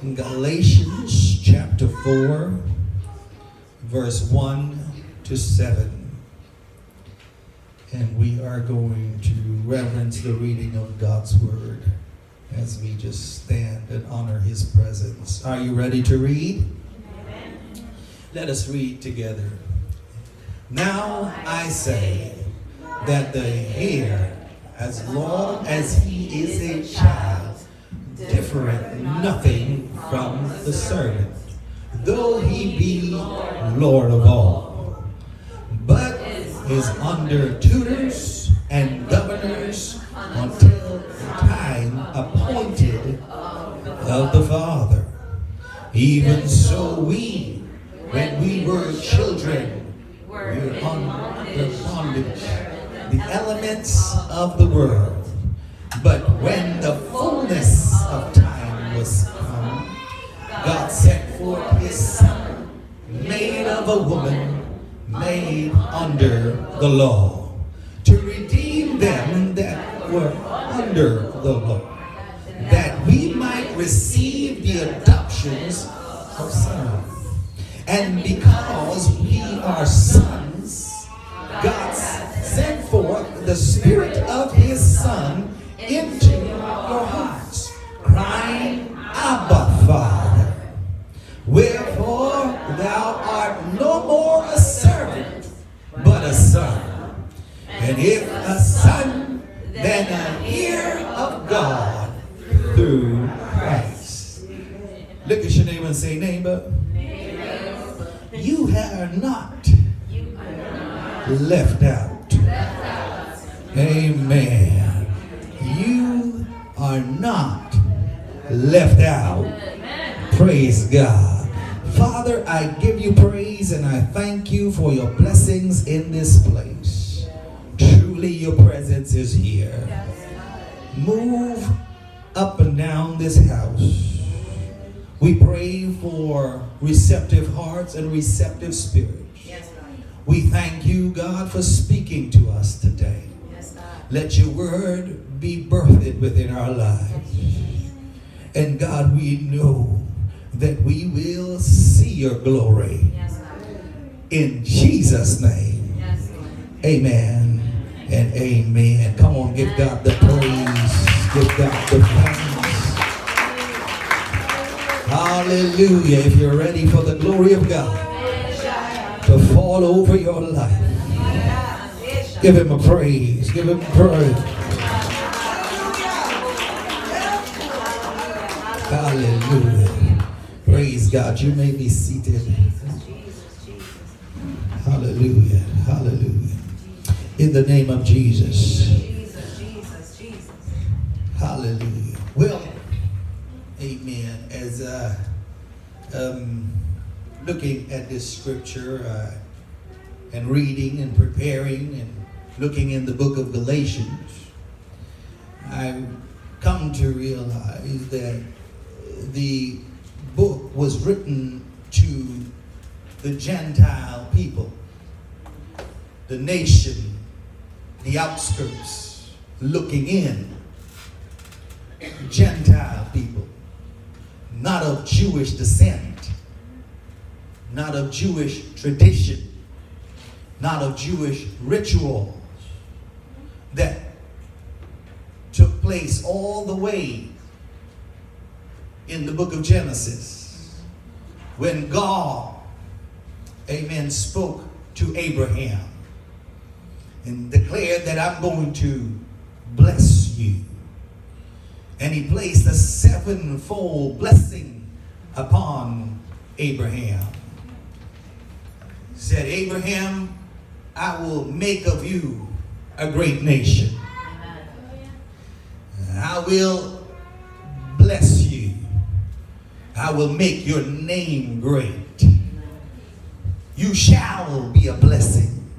Galatians chapter 4, verse 1 to 7. And we are going to reverence the reading of God's word as we just stand and honor his presence. Are you ready to read? Amen. Let us read together. Now I say that the heir, as long as he is a child, differeth nothing from the servant, though he be Lord of all, but is under tutors and governors until the time appointed of the Father. Even so we, when we were children, were under bondage, the elements of the world. But when the fullness of time was come, God sent forth his Son, made of a woman, made under the law, to redeem them that were under the law, that we might receive the adoptions of sons. And because we are sons, God sent forth the Spirit of his Son into your hearts, crying, Abba, Father. Wherefore thou art no more a servant, but a son. And if a son, then an heir of God through Christ. Look at your neighbor and say, neighbor, you are not left out. Amen. You are not left out. Praise God. Father, I give you praise and I thank you for your blessings in this place. Truly your presence is here. Move up and down this house. We pray for receptive hearts and receptive spirits. We thank you, God, for speaking to us today. Let your word be birthed within our lives. And God, we know that we will see your glory. In Jesus' name. Amen and amen. Come on, give God the praise. Give God the thanks. Hallelujah. If you're ready for the glory of God to fall over your life, give him a praise. Give him praise. Hallelujah. Praise God. You may be seated. Hallelujah. Hallelujah. In the name of Jesus. Hallelujah. Well, amen. As looking at this scripture and reading and preparing and looking in the book of Galatians, I've come to realize that the book was written to the Gentile people, the nation, the outskirts, looking in. Gentile people, not of Jewish descent, not of Jewish tradition, not of Jewish rituals that took place all the way in the book of Genesis when God, amen, spoke to Abraham and declared that I'm going to bless you. And he placed a sevenfold blessing upon Abraham. He said, Abraham, I will make of you a great nation. I will bless you. I will make your name great. You shall be a blessing.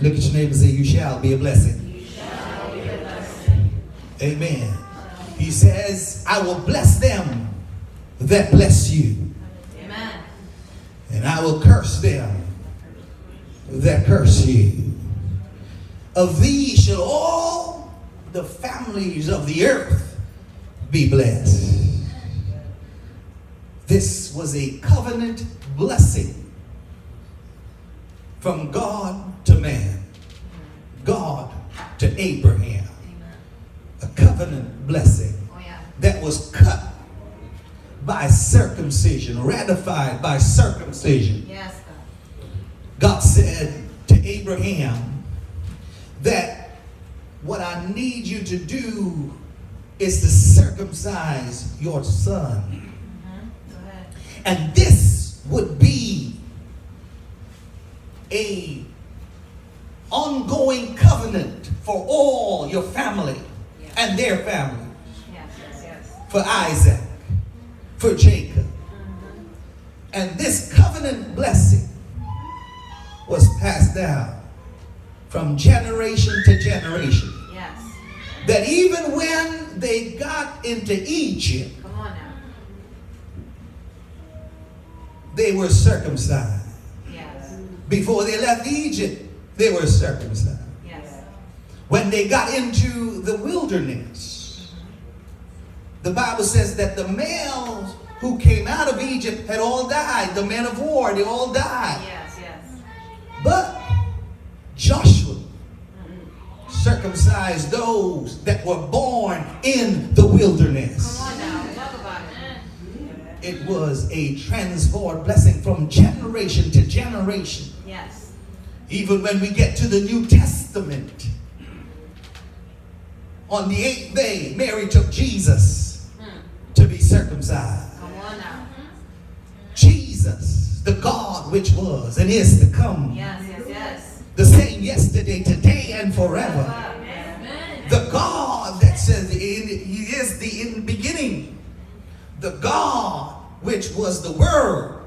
Look at your neighbor and say, you shall be a blessing. You shall be a blessing. Amen. He says, I will bless them that bless you. Amen. And I will curse them that curse you. Of these shall all the families of the earth be blessed. This was a covenant blessing from God to man, God to Abraham. A covenant blessing that was cut by circumcision, ratified by circumcision. Yes, God said to Abraham that what I need you to do is to circumcise your son. Go ahead. And this would be a ongoing covenant for all your family and their family. Yes. For Isaac, for Jacob. And this covenant blessing was passed down from generation to generation. Yes. That even when they got into Egypt, Come on now. they were circumcised. Yes. Before they left Egypt, they were circumcised. Yes. When they got into the wilderness, the Bible says that the males who came out of Egypt had all died. The men of war, they all died. Yes. But Joshua circumcised those that were born in the wilderness. Come on now. Talk about it. It was a transformed blessing from generation to generation. Yes. Even when we get to the New Testament, on the 8th day, Mary took Jesus to be circumcised. Come on now. Jesus, the God which was and is to come. Yes. The same yesterday, today, and forever. Amen. The God that says He is the in beginning. The God which was the Word.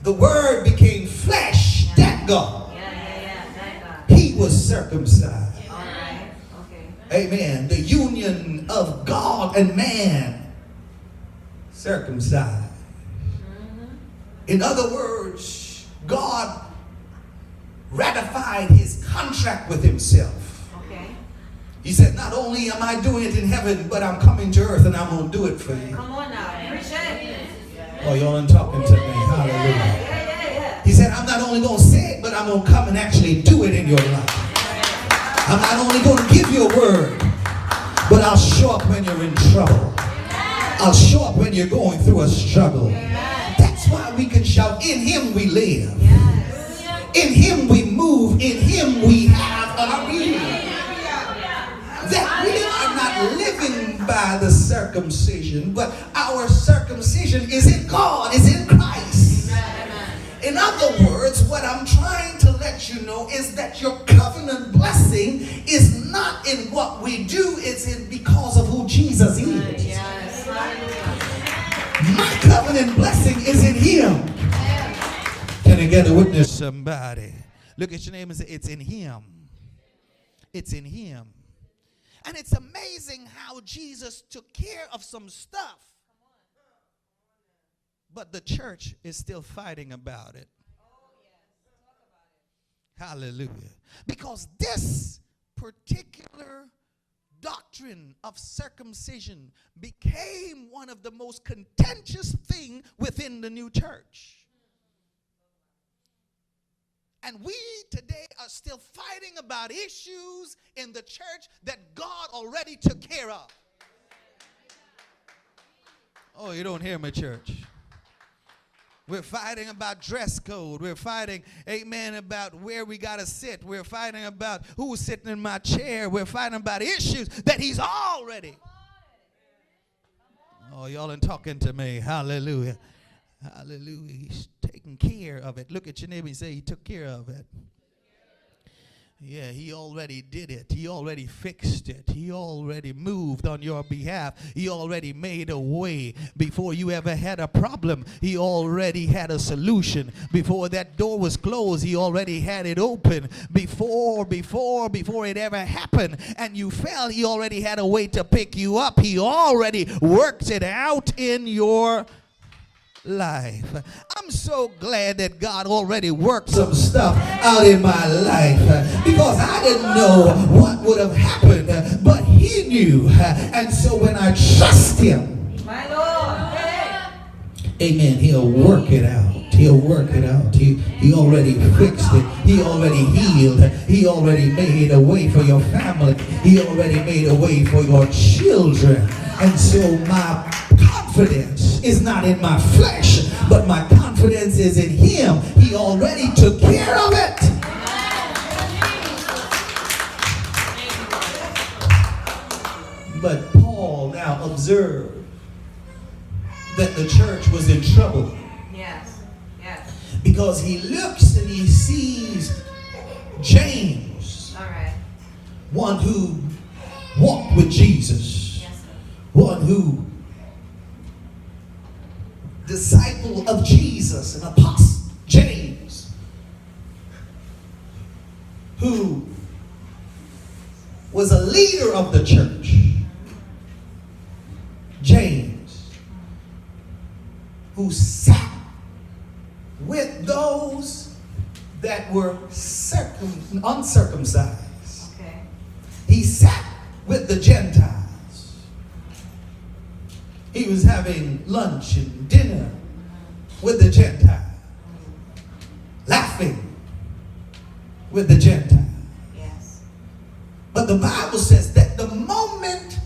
The Word became flesh. That God. Yeah. That God. He was circumcised. All right. Okay. Amen. The union of God and man. Circumcised. In other words, God ratified his contract with himself. Okay. He said, not only am I doing it in heaven, but I'm coming to earth and I'm going to do it for you. Come on now. Appreciate it. Oh, y'all ain't talking to me. Hallelujah. Yeah. He said, I'm not only going to say it, but I'm going to come and actually do it in your life. I'm not only going to give you a word, but I'll show up when you're in trouble. I'll show up when you're going through a struggle. That's why we can shout, in him we live. In him we move. In him we have our being. That we are not living by the circumcision, but our circumcision is in God, is in Christ. In other words, what I'm trying to let you know is that your covenant blessing is not in what we do, it's in because of who Jesus is. My covenant blessing is in him. Can I get a witness? Somebody. Look at your name and say, it's in him. It's in him. And it's amazing how Jesus took care of some stuff. But the church is still fighting about it. Hallelujah. Because this particular doctrine of circumcision became one of the most contentious things within the new church. And we today are still fighting about issues in the church that God already took care of. Oh, you don't hear me, church. We're fighting about dress code. We're fighting, amen, about where we got to sit. We're fighting about who's sitting in my chair. We're fighting about issues that he's already. Oh, y'all ain't talking to me. Hallelujah. Hallelujah. He's taking care of it. Look at your neighbor and say he took care of it. Yeah, he already did it. He already fixed it. He already moved on your behalf. He already made a way. Before you ever had a problem, he already had a solution. Before that door was closed, he already had it open. Before it ever happened and you fell, he already had a way to pick you up. He already worked it out in your life. I'm so glad that God already worked some stuff out in my life because I didn't know what would have happened, but he knew. And so when I trust him, My Lord. Amen. He'll work it out. He'll work it out. He already fixed it. He already healed. He already made a way for your family. He already made a way for your children. And so my confidence is not in my flesh, but my confidence is in him. He already took care of it. But Paul now observed that the church was in trouble. Yes. Yes. Because he looks and he sees James, All right. one who walked with Jesus, Yes, sir. one who disciple of Jesus, an apostle, James, who was a leader of the church. James, who sat with those that were uncircumcised. Okay. He sat with the Gentiles. He was having lunch and dinner with the Gentiles, laughing with the Gentiles. Yes. But the Bible says that the moment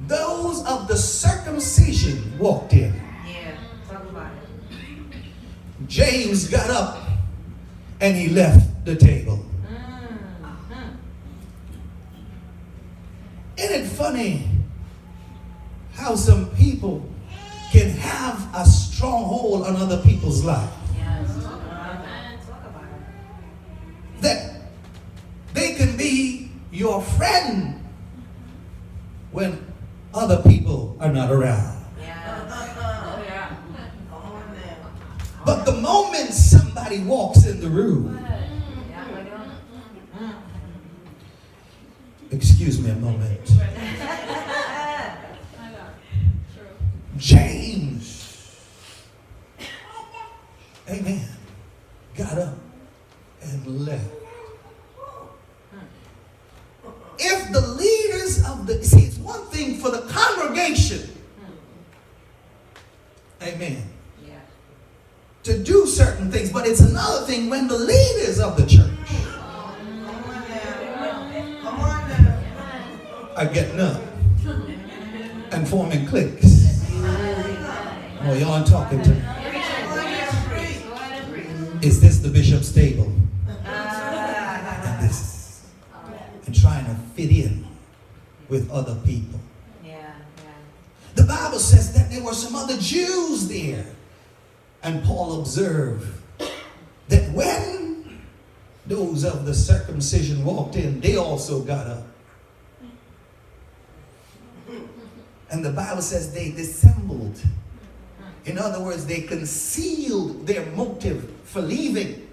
those of the circumcision walked in, Yeah. Talk about it. James got up and he left the table. Mm-hmm. Isn't it funny how some people can have a stronghold on other people's life? Yes. Talk about it. Talk about it. That they can be your friend when other people are not around. Yes. Oh, yeah. But the moment somebody walks in the room, Yeah, we're doing excuse me a moment, it. James, amen, got up and left. If the leaders of the, see, it's one thing for the congregation, amen, Yeah. to do certain things, but it's another thing when the leaders of the church are getting up and forming cliques. Oh, y'all aren't talking to me. Is this the bishop's table? And this, and trying to fit in with other people. Yeah. Yeah. The Bible says that there were some other Jews there. And Paul observed that when those of the circumcision walked in, they also got up. And the Bible says they dissembled. In other words, they concealed their motive for leaving.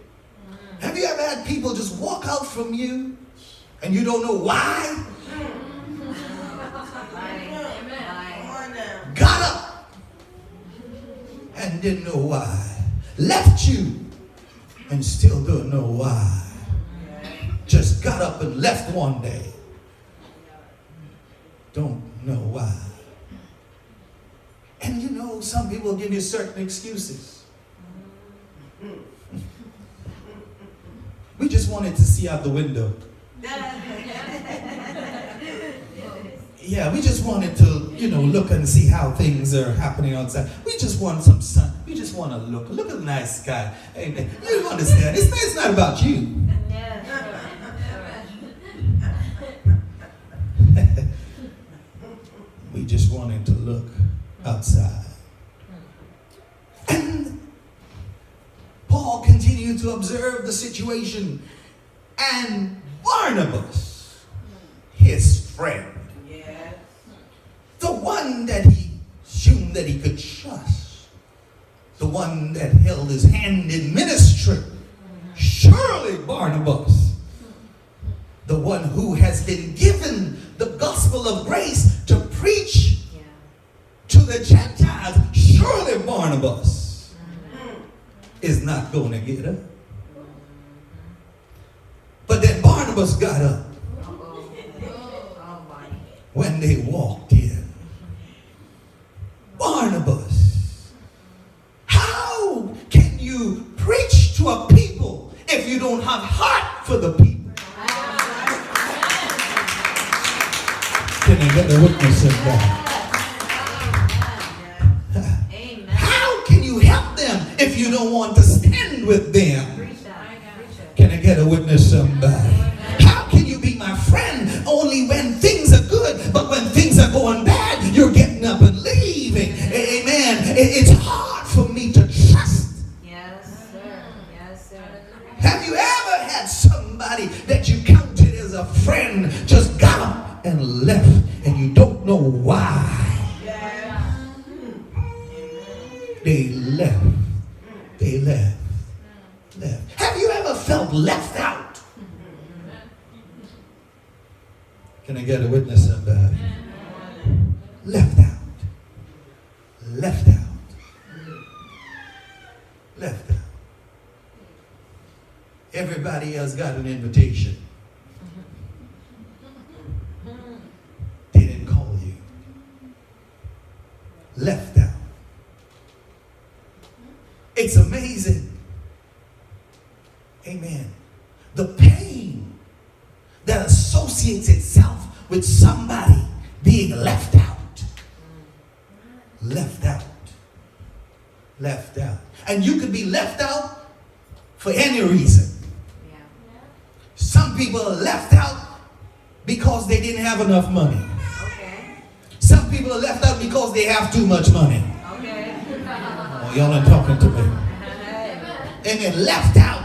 Have you ever had people just walk out from you and you don't know why? Got up and didn't know why. Left you and still don't know why. Just got up and left one day. Don't know why. And you know, some people give you certain excuses. We just wanted to see out the window. Yeah, we just wanted to, you know, look and see how things are happening outside. We just want some sun. We just want to look. Look at the nice sky. Amen. You understand? It's not about you. We just wanted to look outside. And Paul continued to observe the situation. And Barnabas, his friend, the one that he assumed that he could trust, the one that held his hand in ministry, surely Barnabas, the one who has been given the gospel of grace to preach to the Gentiles, surely Barnabas is not going to get up. But then Barnabas got up when they walked in. Barnabas, how have heart for the people. Can I get a witness of that? How can you help them if you don't want to stand with them? Can I get a witness, somebody? How can you be my friend only when things are good, but when things are going bad, you're getting up and leaving? Amen. It's hard for me to trust. Yes, sir. Yes, sir. Have you ever had somebody that you counted as a friend just got up and left and you don't know why? They left. They left. Have you ever felt left out? Can I get a witness, somebody? Left out. Left out. Left out. Everybody else got an invitation. They didn't call you. Left out. It's amazing. Amen. The pain that associates itself with somebody being left out. Left out. Left out. And you could be left out for any reason. Some people are left out because they didn't have enough money. Okay. Some people are left out because they have too much money. Okay. Oh, y'all ain't talking to me. Amen. Left out.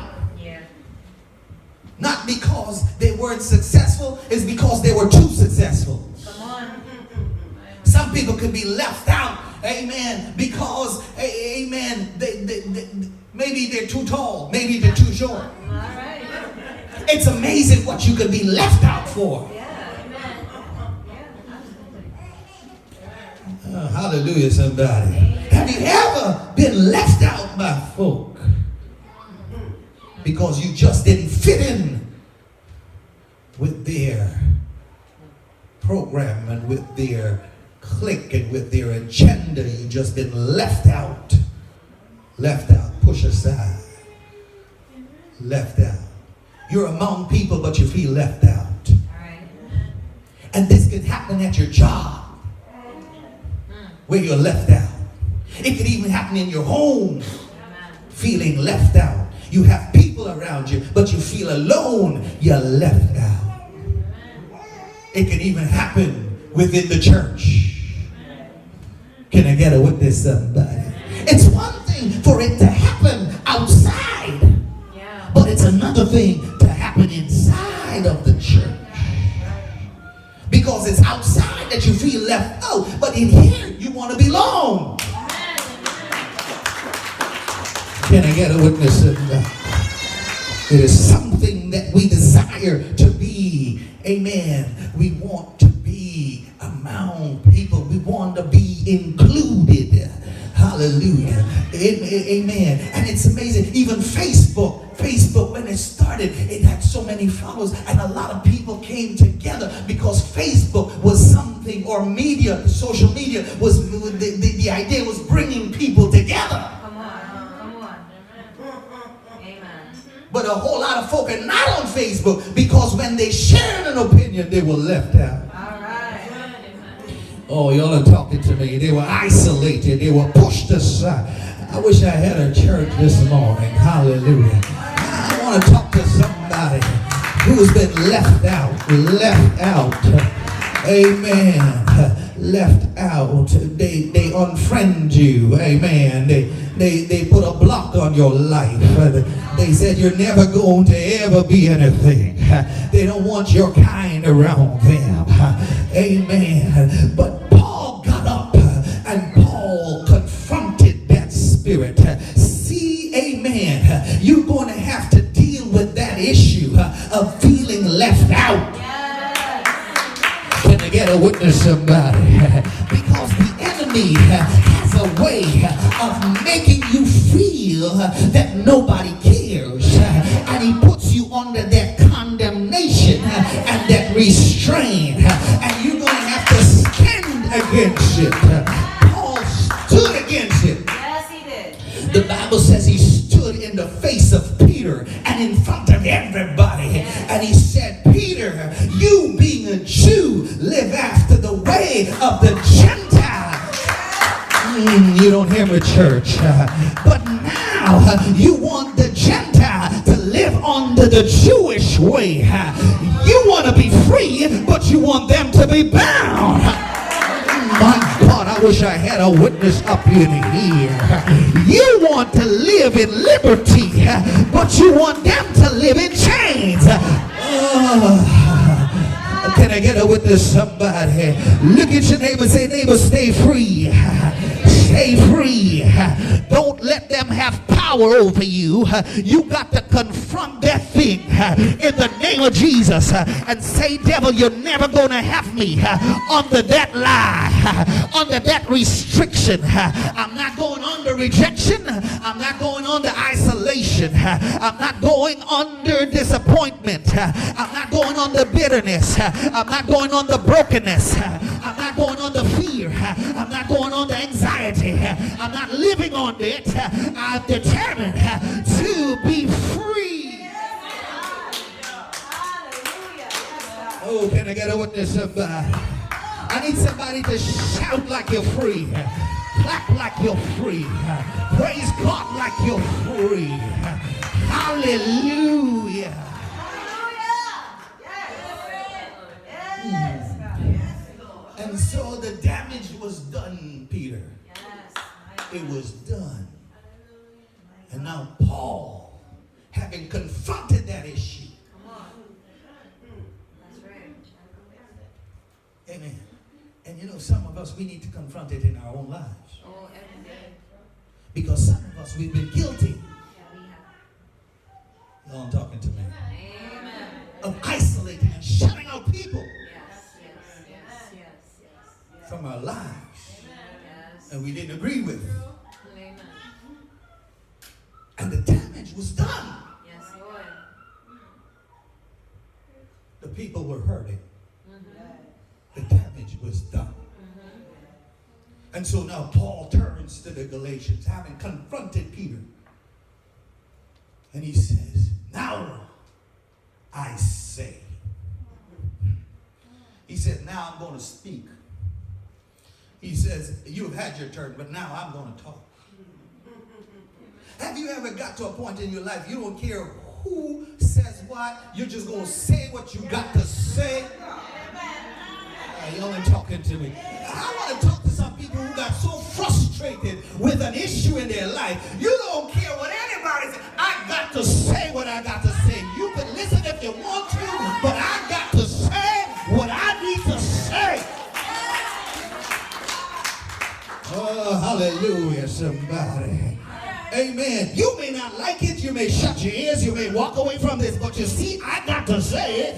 Not because they weren't successful, it's because they were too successful. Come on. Some people could be left out, amen, because, amen, maybe they're too tall, maybe they're too short. All right. It's amazing what you could be left out for. Yeah. Amen. Yeah. Hallelujah, somebody. Have you ever been left out by folk? Because you just didn't fit in with their program and with their clique and with their agenda. You just been left out. Left out. Push aside. Left out. You're among people, but you feel left out. All right. And this can happen at your job, where you're left out. It can even happen in your home, feeling left out. You have people around you, but you feel alone. You're left out. It can even happen within the church. Can I get a witness, somebody? It's one thing for it to happen outside, but it's another thing to happen inside of the church. Because it's outside that you feel left out, but in here you want to belong. Can I get a witness of that? It is something that we desire to be. Amen. We want to be among people. We want to be included. Hallelujah. Amen. And it's amazing. Even Facebook, when it started, it had so many followers, and a lot of people came together because Facebook was something, or media, social media was the idea was bringing people together. But a whole lot of folk are not on Facebook because when they shared an opinion, they were left out. All right. Oh, y'all are talking to me. They were isolated. They were pushed aside. I wish I had a church this morning. Hallelujah. I want to talk to somebody who's been left out. Left out. Amen. Left out. They unfriend you. Amen. They put a block on your life. They said you're never going to ever be anything. They don't want your kind around them. Amen. But Paul got up and Paul confronted that spirit. See, amen, you're going to have to deal with that issue of feeling left out. Can I get a witness, somebody? Because the enemy has a way of making you feel that nobody cares, and he puts you under that condemnation and that restraint, and you're going to have to stand against it. Paul stood against it. Yes, he did. The Bible says he stood in the face of Peter Peter and in front of everybody. And he said, Peter, you being a Jew, live after the way of the Gentiles. You don't hear me, church. But now you want the Gentile to live under the Jewish way. You want to be free, but you want them to be bound. My God, I wish I had a witness up in here. You want to live in liberty, but you want them to live in chains. Can I get a witness, somebody? Look at your neighbor, say, neighbor, stay free. Stay free. Don't let them have power over you. You got to confront that thing in the name of Jesus and say, devil, you're never going to have me under that lie, under that restriction. I'm not going under rejection. I'm not going under isolation. I'm not going under disappointment. I'm not going under bitterness. I'm not going under brokenness. I'm not going under fear. I'm not going under anxiety. I'm not living on it. I'm determined to be free. Oh, can I get a witness, somebody? I need somebody to shout like you're free. Clap like you're free. Praise God like you're free. Hallelujah. And so the damage was done, Peter. It was done. And now Paul, having confronted that issue. Amen. And you know, some of us, we need to confront it in our own lives. Because some of us, we've been guilty. Y'all aren't talking to me. Of isolating and shutting out people from our lives. And we didn't agree with. And the damage was done. The people were hurting. The damage was done. And so now Paul turns to the Galatians, having confronted Peter. And he says, now I say. He said, now I'm going to speak. He says, you've had your turn, but now I'm going to talk. Have you ever got to a point in your life, you don't care who says what, you're just going to say what you got to say? Y'all ain't talking to me. I want to talk to some people who got so frustrated with an issue in their life. You don't care what anybody says. I got to say what I got to say. You can listen if you want to, but I got to say what I need to say. Oh, hallelujah, somebody. Amen. You may not like it. You may shut your ears. You may walk away from this. But you see, I got to say it.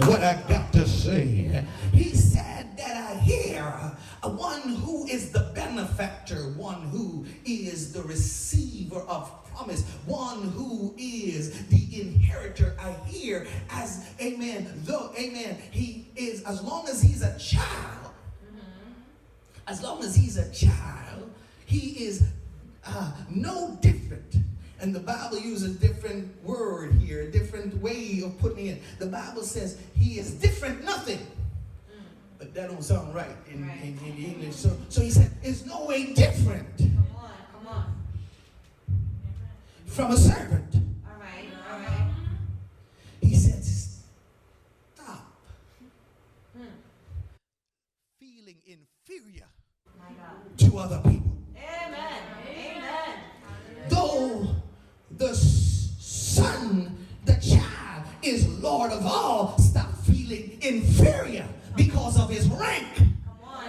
What I got to say. He said that I hear one who is the benefactor, one who is the receiver of promise, one who is the inheritor. I hear as, amen, though, amen, he is, as long as he's a child, as long as he's a child, he is no different. And the Bible uses a different word here, a different way of putting it. The Bible says he is different nothing. But that don't sound right in English. So he said, it's no way different. Come on. From a servant. All right. He said, stop feeling inferior to other people. Amen. Though the son, the child, is Lord of all, stop feeling inferior because of his rank. Come on.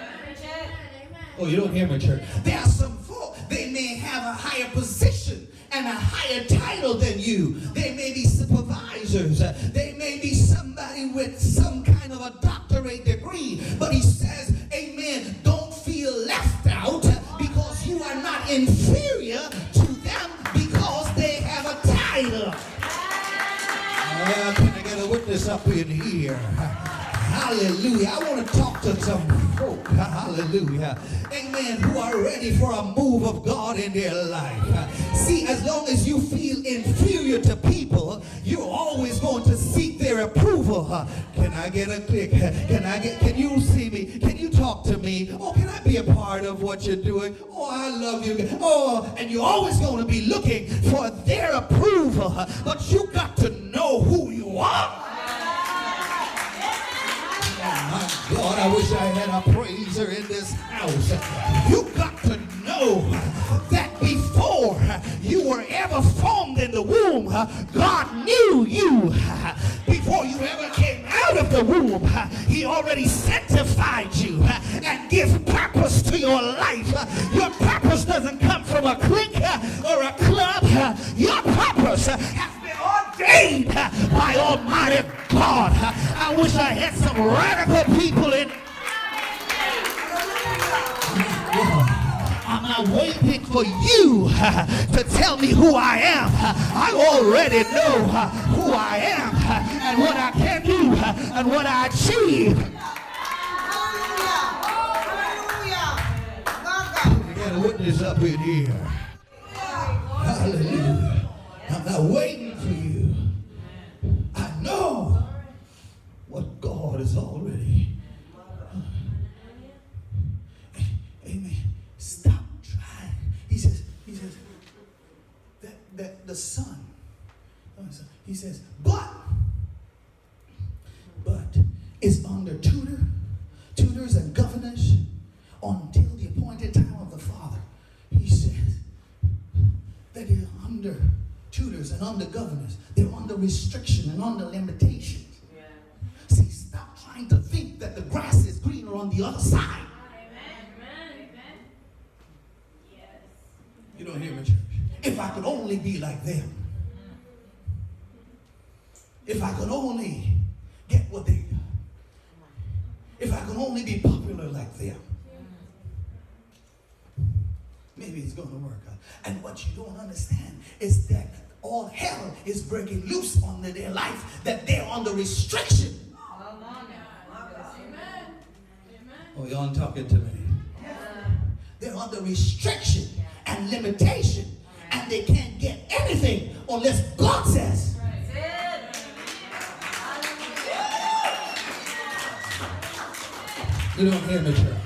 Oh, you don't hear me, church. There are some folk, they may have a higher position and a higher title than you. They may be supervisors. They may be somebody with some kind of a doctorate degree. But he says, amen, don't feel left out because you are not inferior to them because they have a title. Can I get a witness up in here? Hallelujah. I want to talk to some folk, hallelujah, amen, who are ready for a move of God in their life. See, as long as you feel inferior to people, you're always going to seek their approval. Can I get a click? Can you see me? Can you talk to me? Oh, can I be a part of what you're doing? Oh, I love you. Oh, and you're always going to be looking for their approval. But you got to know who you are. Oh my God, I wish I had a praiser in this house. You got to know that before you were ever formed in the womb, God knew you. Before you ever came out of the womb, he already sanctified you and gives purpose to your life. Your purpose doesn't come from a clique or a club. Your purpose has been ordained by Almighty God. I wish I had some radical people in. I'm not waiting for you to tell me who I am. I already know who I am and what I can do and what I achieve. You got a witness up in here. Hallelujah. I'm not waiting for you. I know what God is already. Amen. Stop trying. He says that the son. He says, but is under tutors and governors until the appointed time of the Father. He says that they're under tutors and under governors. They're under restriction and under limitations. Yeah. See, stop trying to think that the grass is greener on the other side. Amen. Yes. You don't hear me, church? If I could only be like them. If I could only get what they got. If I could only be popular like them. Maybe it's going to work out. And what you don't understand is that all hell is breaking loose under their life, that they're under restriction. Oh, y'all aren't talking to me. They're under restriction and limitation, and they can't get anything unless God says. You don't hear me, church.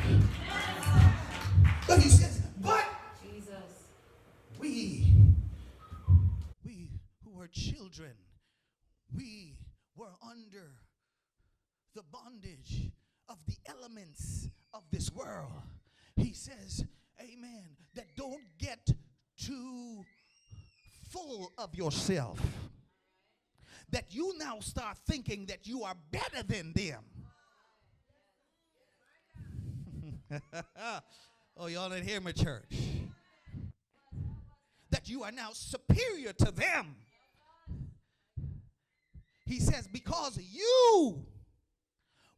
But he says, but Jesus, we who were children, we were under the bondage of the elements of this world. He says, amen, that don't get too full of yourself. That you now start thinking that you are better than them. Oh, y'all didn't hear me, church. That you are now superior to them. He says, because you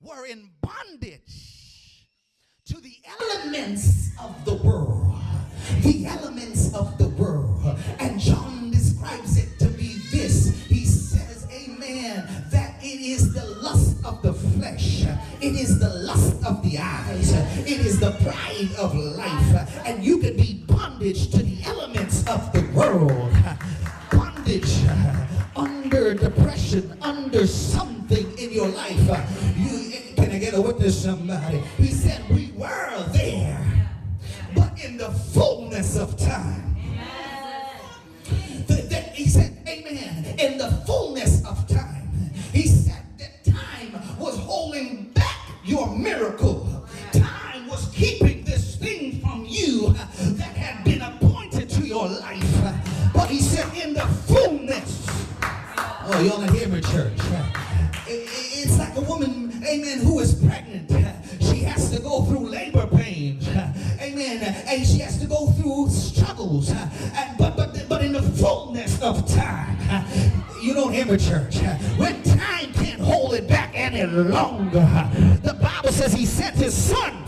were in bondage to the elements of the world. The elements of the world. And John describes it to be this. He says, amen, that it is the lust of the flesh. It is the lust of the eyes. It is the pride of life. And you can be bondage to the elements of the world. Bondage under depression, under something in your life. Can I get a witness, somebody? He said we were there, but in the fullness of time. He said, amen, in the fullness of time. He said that time was holding back your miracle. Time was keeping this thing from you that had been appointed to your life. But he said in the fullness. Oh, y'all didn't hear me, church. It's like a woman, amen, who is pregnant. She has to go through labor pains. Amen. And she has to go through struggles. But in the fullness of time, you don't hear me, church. When time can't hold it back any longer, the Bible says he sent his son.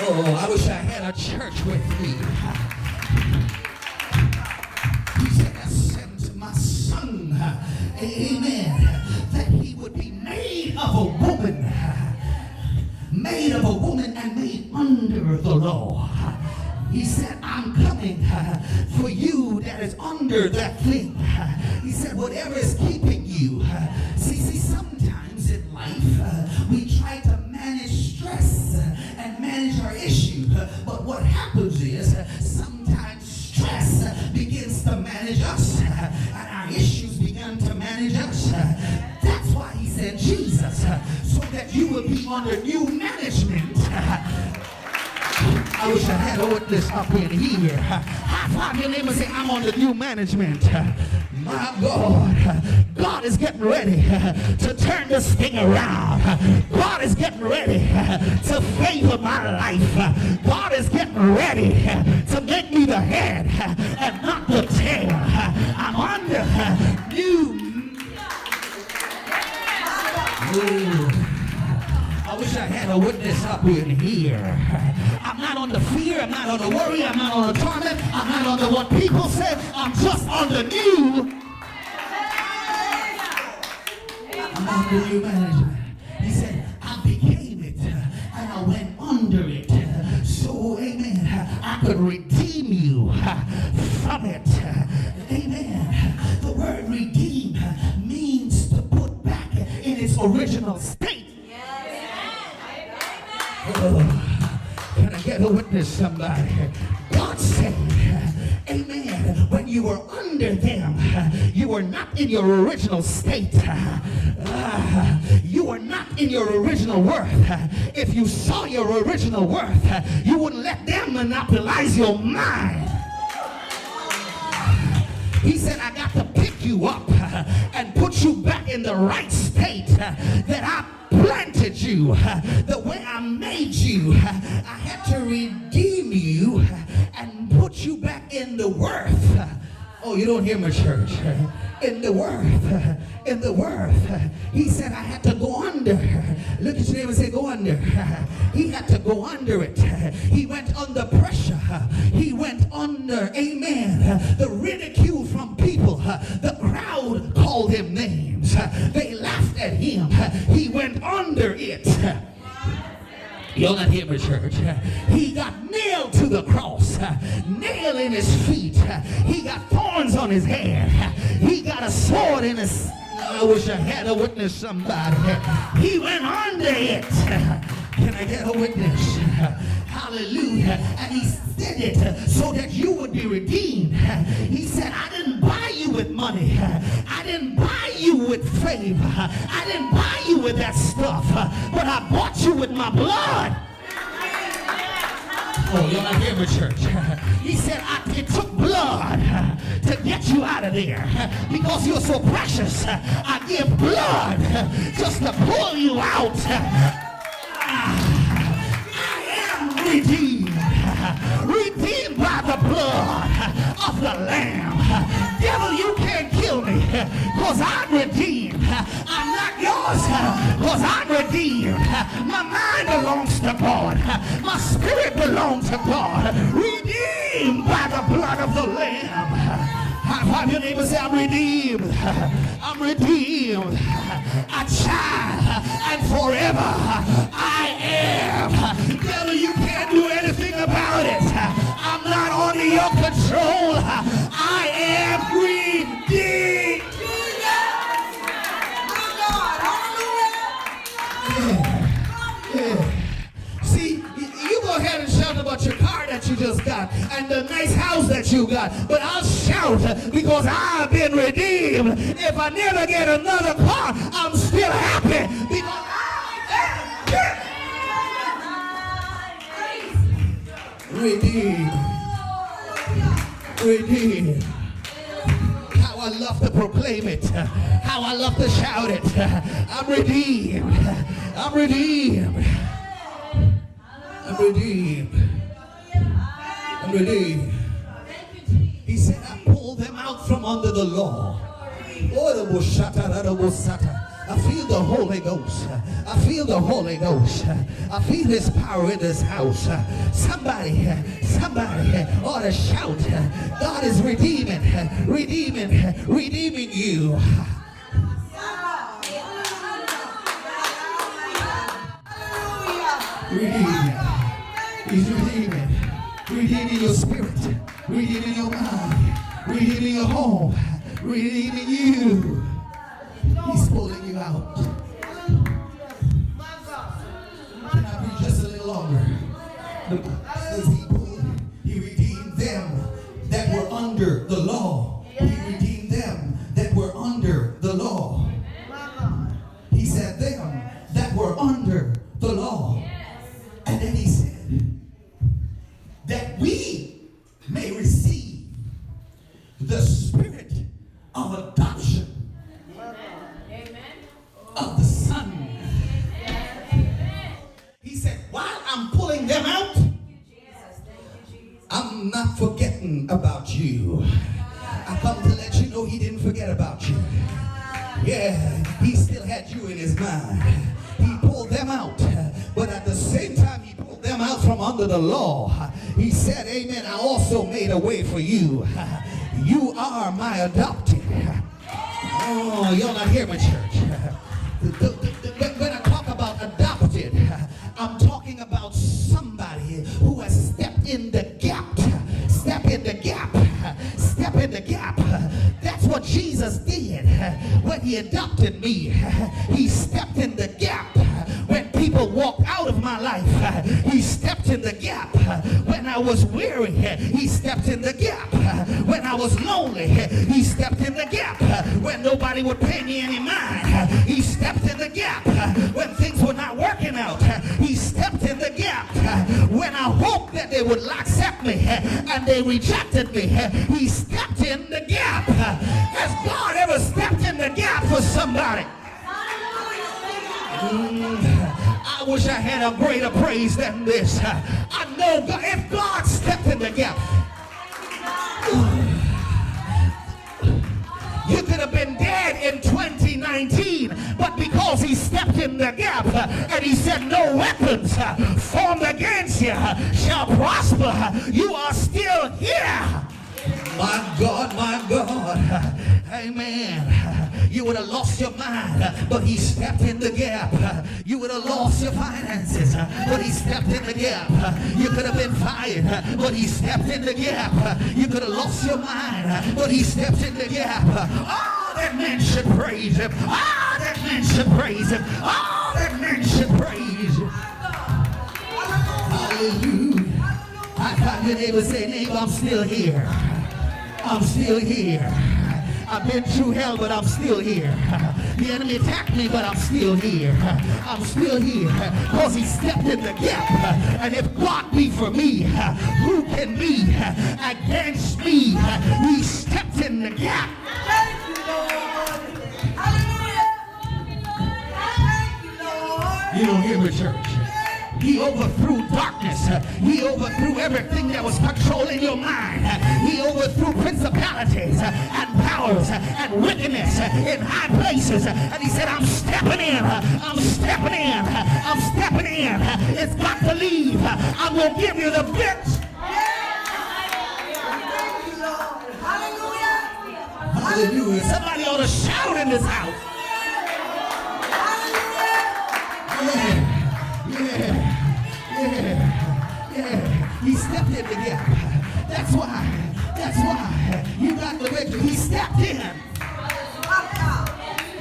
Oh, I wish I had a church with me. He said, I sent my son, amen, that he would be made of a woman and made under the law. He said, I'm coming for you that is under that thing. He said, whatever is keeping you. See, sometimes in life, we try to manage stress and manage our issue. But what happens is, sometimes stress begins to manage us, and our issues begin to manage us. That's why he sent Jesus, so that you will be under new management. I wish I had a witness up in here. High five your neighbor and say, I'm under new management. My God, God is getting ready to turn this thing around. God is getting ready to favor my life. God is getting ready to make me the head and not the tail. I'm under new. I wish I had a witness up in here. I'm not on the fear, I'm not on the worry, I'm not on the torment, I'm not on the what people say, I'm just on the new. I'm on the new management. He said, I became it and I went under it. So, amen, I could redeem you from it. Amen. The word redeem means to put back in its original state. Can I get a witness, somebody? God said, amen, when you were under them, you were not in your original state. You were not in your original worth. If you saw your original worth, you wouldn't let them monopolize your mind. He said, I got to pick you up and put you back in the right state that I planted you, the way I made you. I had to redeem you and put you back in the worth. Oh, you don't hear my church. In the worth. In the worth. He said I had to go under. Look at your neighbor and say, go under. He had to go under it. He went under pressure. He went under, amen, the ridicule from people. The crowd called him names. They laughed at him. He went under it. You're not here, my church. He got nailed to the cross, nail in his feet. He got thorns on his head. He got a sword in his. I wish I had a witness, somebody. He went under it. Can I get a witness? Hallelujah. And he did it so that you would be redeemed. He said, I didn't buy you with money. I didn't buy you with favor. I didn't buy you with that stuff. But I bought you with my blood. Oh, you're not here, my church. He said, it took blood to get you out of there. Because you're so precious, I give blood just to pull you out. I am redeemed. Redeemed by the blood of the Lamb. Devil, you can't kill me because I'm redeemed. I'm not yours because I'm redeemed. My mind belongs to God. My spirit belongs to God. Redeemed by the blood of the Lamb. High five your neighbor, say, I'm redeemed. I'm redeemed. A child and forever I am. Devil, you can't do anything about it. I'm not under your control. I am redeemed. See, you go ahead and shout about your car that you just got and the nice house that you got, but I'll shout because I've been redeemed. If I never get another car, I'm still happy because redeemed. Redeemed. How I love to proclaim it. How I love to shout it. I'm redeemed. I'm redeemed. I'm redeemed. I'm redeemed. He said, I pulled them out from under the law. I feel the Holy Ghost. I feel the Holy Ghost. I feel his power in this house. Somebody ought to shout. God is redeeming you. Redeeming. He's redeeming. Redeeming your spirit. Redeeming your mind. Redeeming your home. Redeeming you. He's pulling you out. Can I preach just a little longer? The Bible says he redeemed them that were under the law. He redeemed them that were under the law. He said them that were under the law. And then he said that we may receive the spirit of adoption of the Son. He said, while I'm pulling them out, I'm not forgetting about you. I come to let you know he didn't forget about you. Yeah, he still had you in his mind. He pulled them out, but at the same time he pulled them out from under the law. He said, amen, I also made a way for you. You are my adopted. Oh, y'all not hearing me, church. When I talk about adopted, I'm talking about somebody who has stepped in the gap. Step in the gap. Step in the gap. That's what Jesus did when he adopted me. He stepped in the gap. When people walked out of my life, he stepped in the gap. When I was weary, he stepped in the gap. When I was lonely, he stepped in the gap. When nobody would pay me any mind, he stepped in the gap. When things were not working out, he stepped in the gap. When I hoped that they would accept me and they rejected me, he stepped in the gap. Has God ever stepped in the gap for somebody? I wish I had a greater praise than this. I know God, if God stepped in the gap, you could have been dead in 2019, but because he stepped in the gap and he said no weapons formed against you shall prosper, you are still here. My God, my God. Amen. You would have lost your mind, but he stepped in the gap. You would have lost your finances, but he stepped in the gap. You could have been fired, but he stepped in the gap. You could have lost your mind, but he stepped in the gap. Oh, that man should praise him. Oh, that man should praise him. Oh, that man should praise him. Hallelujah. I thought your neighbor say, neighbor, I'm still here. I'm still here. I've been through hell, but I'm still here. The enemy attacked me, but I'm still here. I'm still here because he stepped in the gap. And if God be for me, who can be against me? He stepped in the gap. Thank you, Lord. Hallelujah. Thank you, Lord. You don't hear me, church. He overthrew darkness. He overthrew everything that was controlling your mind. He overthrew principalities and powers and wickedness in high places. And he said, I'm stepping in. I'm stepping in. I'm stepping in. It's got to leave. I'm going to give you the victory. Hallelujah. Hallelujah. Somebody ought to shout in this house. Yeah. He stepped in the gap. That's why you got the victory. He stepped in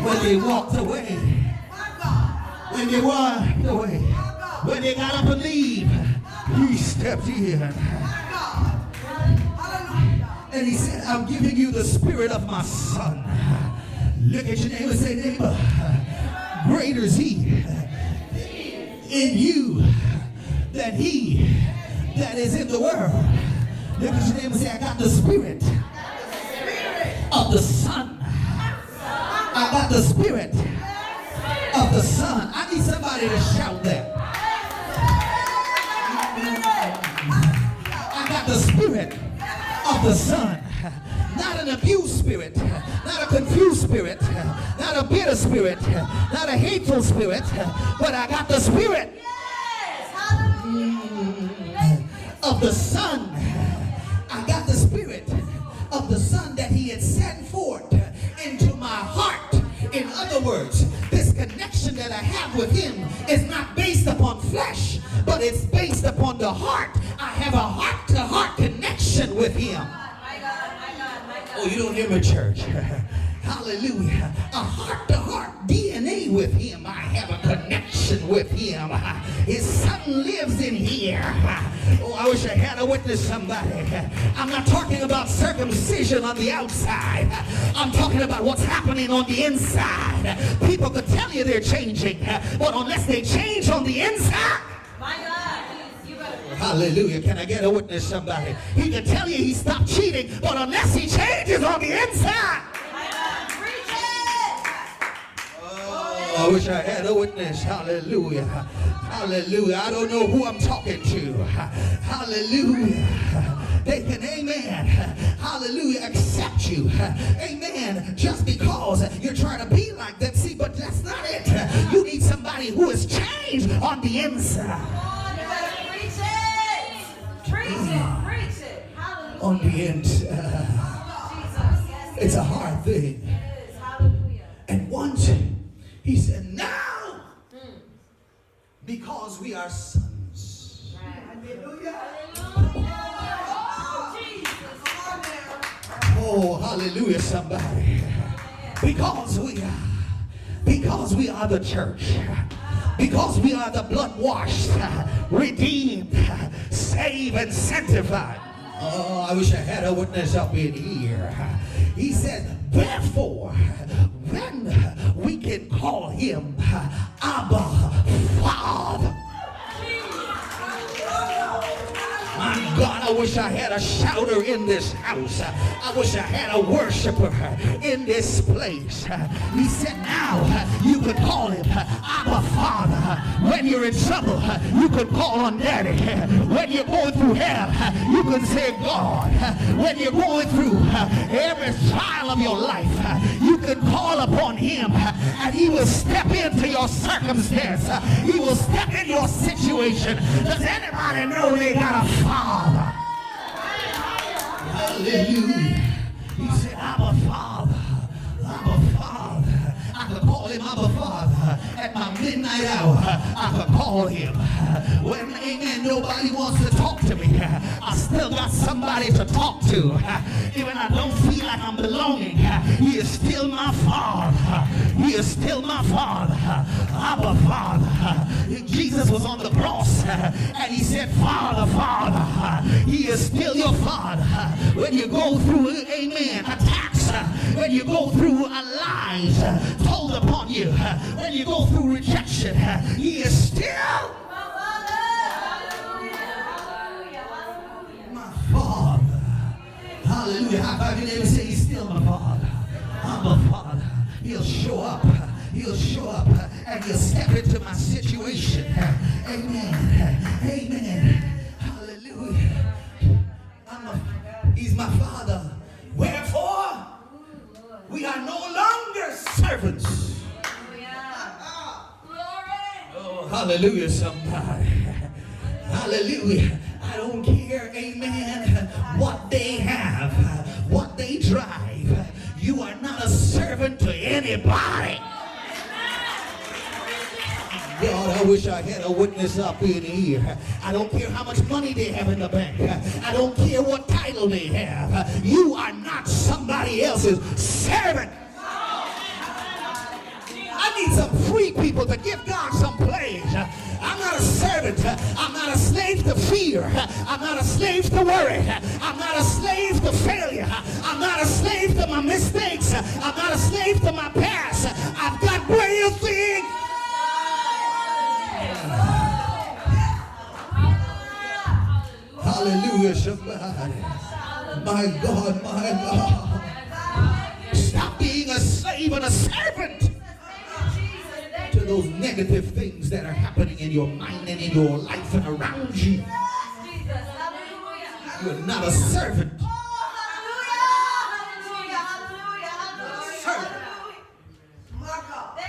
when they walked away. When they walked away. When they got up and leave, he stepped in. And he said, I'm giving you the spirit of my son. Look at your neighbor and say, neighbor, greater is he in you than he that is in the world. Look at your neighbor and say, I got the spirit of the Son. I got the spirit of the Son. I need somebody to shout that. I got the spirit of the Son. Not an abused spirit, not a confused spirit, not a bitter spirit, not a hateful spirit, but I got the spirit of the Son. I got the spirit of the Son that he had sent forth into my heart. In other words, this connection that I have with him is not based upon flesh, but it's based upon the heart. I have a heart-to-heart connection with him. My God, my God, my God. Oh, you don't hear me, church. Hallelujah. A heart-to-heart DNA with him. I have a connection with him. His son lives in here. Oh, I wish I had a witness, somebody. I'm not talking about circumcision on the outside. I'm talking about what's happening on the inside. People could tell you they're changing, but unless they change on the inside, My God, you better. hallelujah. Can I get a witness, somebody? He can tell you he stopped cheating, but unless he changes on the inside. My God, preach it. Oh, I wish I had a witness. Hallelujah. Hallelujah. I don't know who I'm talking to. Hallelujah. They can, amen. Hallelujah, accept you. Amen. Just because you're trying to be like them. See, but that's not it. You need somebody who is changed on the inside. Come on, you better preach it. Preach it, preach it. Hallelujah. On the inside. Jesus, yes. It's a hard thing. It is. Hallelujah. And once he said, now, because we are sons. Oh, hallelujah, somebody. Because we are the church. Because we are the blood washed, redeemed, saved, and sanctified. Oh, I wish I had a witness up in here. He said, therefore, when we can call him Abba, Father. My God, I wish I had a shouter in this house. I wish I had a worshiper in this place. He said, now you could call him Abba Father. When you're in trouble, you could call on Daddy. When you're going through hell, you can say God. When you're going through every trial of your life, you can call upon him and he will step into your circumstance. He will step in your situation. Does anybody know they got a Father? Hallelujah. He said, Abba Father. Abba Father. I could call him Abba Father at my midnight hour. I could call him when, amen, nobody wants to talk to me. I still got somebody to talk to. Even I don't feel like I'm belonging. He is still my Father. He is still my Father. Abba Father. Jesus was on the cross and he said, Father, Father. He is still your Father. When you go through, amen, attacks, when you go through lies told upon you, when you go through rejection, he is still my Father. Hallelujah. High five your neighbor and say, he's still my Father. I'm a Father. He'll show up. He'll show up and he'll step into my situation. Amen. Amen. Hallelujah. He's my Father. Wherefore, we are no longer servants. Oh, hallelujah, somebody. Hallelujah. I don't care, amen, what they have, what they drive. You are not a servant to anybody. God, I wish I had a witness up in here. I don't care how much money they have in the bank. I don't care what title they have. You are not somebody else's servant. I need some free people to give God some praise. I'm not a servant. I'm not a slave to fear. I'm not a slave to worry. I'm not a slave to failure. I'm not a slave to my mistakes. I'm not a slave to my past. I've got greater things. Hallelujah, somebody. My God, my God. Stop being a slave and a servant to those negative things that are happening in your mind and in your life and around you. You're not a servant.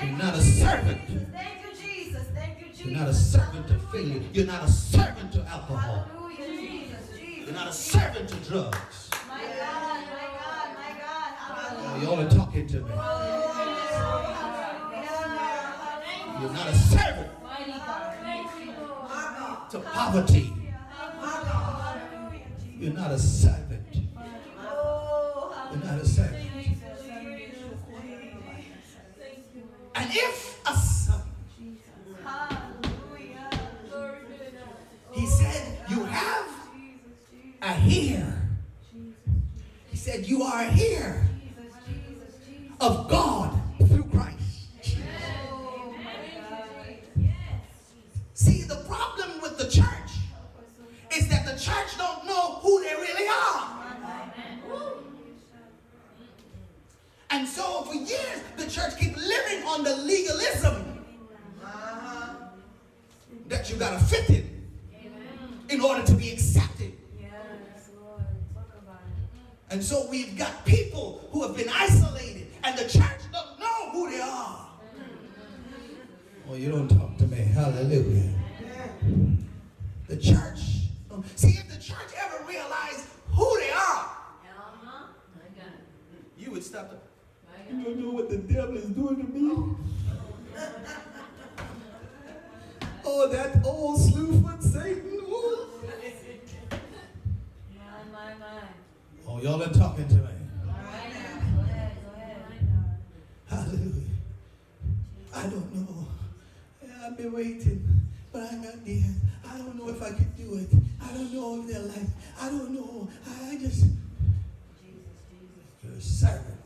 You're not a servant. Thank you, Jesus. Thank you, Jesus. You're not a servant to failure. You're not a servant to alcohol. You're not a servant to drugs. My God, my God, my God. Oh, y'all are talking to me. You're not a servant to poverty. You're not a servant. You're not a servant. And if a son, he said, you have a ear. He said, you are a ear of God through Christ. See, the problem with the church is that the church don't know who they really are. And so for years, the church keep living on the legalism that you got to fit in order to be accepted. And so we've got people who have been isolated, and the church don't know who they are. Oh, you don't talk to me. Hallelujah. The church. See, if the church ever realized who they are, you would stop the. You don't know what the devil is doing to me. Oh, that old slewfoot Satan. Ooh. Oh, y'all are talking to me. Hallelujah. I don't know. I've been waiting, but I'm not there. I don't know if I could do it. I don't know if they're like, I don't know. I just. You're a servant.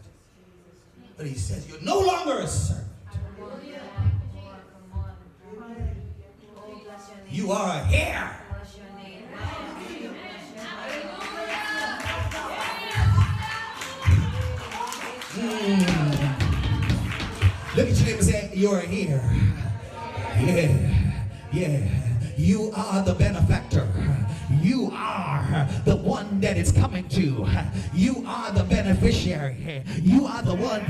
But he says, you're no longer a servant. You are a heir. Look at your neighbor and say, you're a heir. Yeah. You are the benefactor. You are the one that it's coming to. You are the beneficiary. You are the one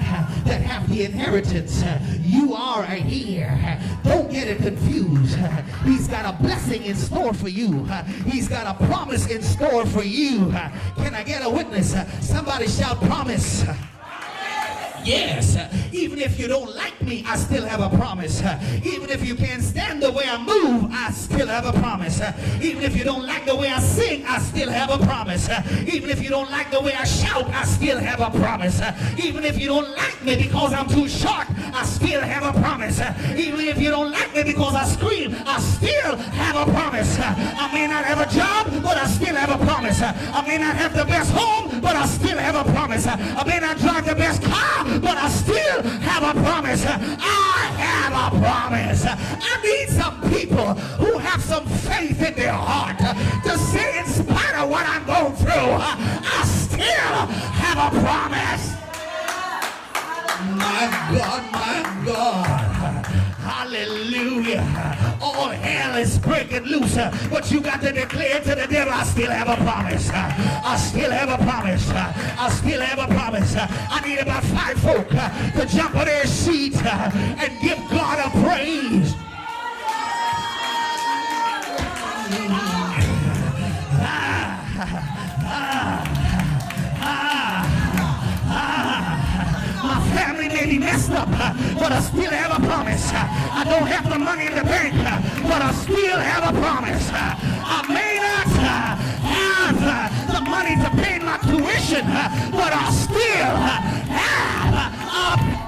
that have the inheritance. You are a heir. Don't get it confused. He's got a blessing in store for you. He's got a promise in store for you. Can I get a witness? Somebody shout promise. Yes, even if you don't like me, I still have a promise. Even if you can't stand the way I move, I still have a promise. Even if you don't like the way I sing, I still have a promise. Even if you don't like the way I shout, I still have a promise. Even if you don't like me because I'm too short, I still have a promise. Even if you don't like me because I scream, I still have a promise. I may not have a job, but I still have a promise. I may not have the best home, but I still have a promise. I may not drive the best car, but I still have a promise. I have a promise. I need some people who have some faith in their heart to say, in spite of what I'm going through, I still have a promise. My God. Hallelujah. All hell is breaking loose, but you got to declare to the devil, I still have a promise. I still have a promise. I still have a promise. I need about 5 folk to jump on their seat and give God a praise. My family may be messed up, but I still have a promise. I don't have the money in the bank, but I still have a promise. I may not have the money to pay my tuition, but I still have a promise.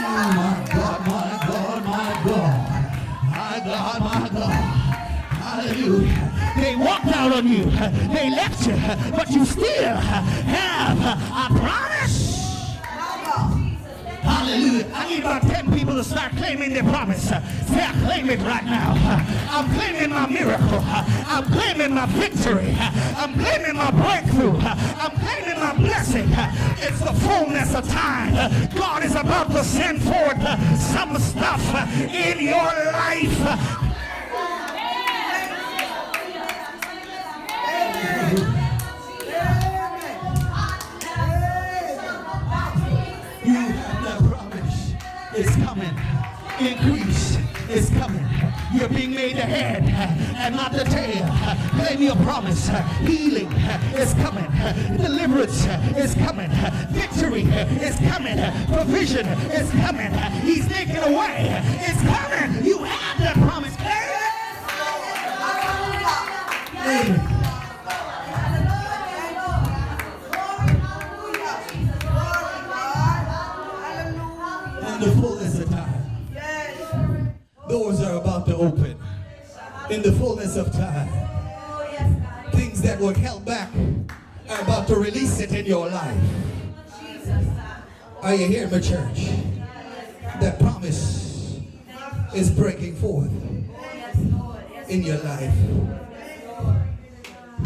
My God, my God, my God. My God, my God. Hallelujah. They walked out on you. They left you. But you still have a promise. Hallelujah. I need about 10 people to start claiming their promise. Say, I claim it right now. I'm claiming my miracle. I'm claiming my victory. I'm claiming my breakthrough. I'm claiming my blessing. It's the fullness of time. God is about to send forth some stuff in your life. You have that promise. It's coming. Increase is coming. You're being made the head and not the tail. Claim your promise. Healing is coming. Deliverance is coming. Victory is coming. Provision is coming. He's taking away. It's coming. You have that promise. Amen. In the fullness of time, doors are about to open. In the fullness of time, things that were held back are about to release it in your life. Are you here, my church? That promise is breaking forth in your life.